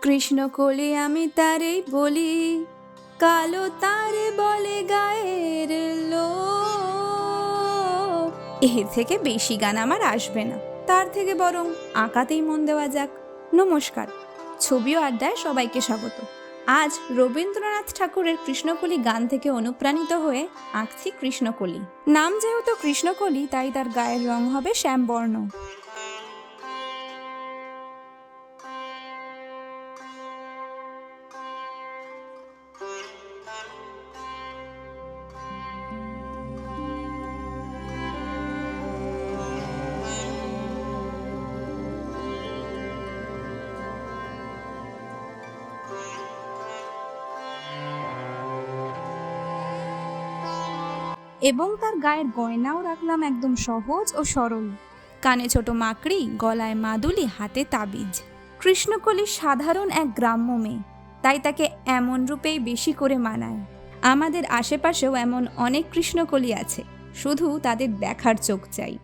কৃষ্ণকলি আমি তারেই বলি, কালো তারে বলে গায়ের লো। এর থেকে বেশি গান আমার আসবে না, তার থেকে বরং আঁকাতেই মন দেওয়া যাক। নমস্কার, ছবি ও আড্ডায় সবাইকে স্বাগত। আজ রবীন্দ্রনাথ ঠাকুরের কৃষ্ণকলি গান থেকে অনুপ্রাণিত হয়ে আঁকছি কৃষ্ণকলি। নাম যেহেতু কৃষ্ণকলি, তাই তার গায়ের রং হবে শ্যামবর্ণ। এবং তার গায়ের গয়নাও রাখলাম একদম সহজ ও সরল। কানে ছোট মাকড়ি, গলায় মাদুলি, হাতে তাবিজ। কৃষ্ণকলি সাধারণ এক গ্রাম্য মেয়ে, তাই তাকে এমন রূপেই বেশি করে মানায়। আমাদের আশেপাশেও এমন অনেক কৃষ্ণকলি আছে, শুধু তাদের দেখার চোখ চাই।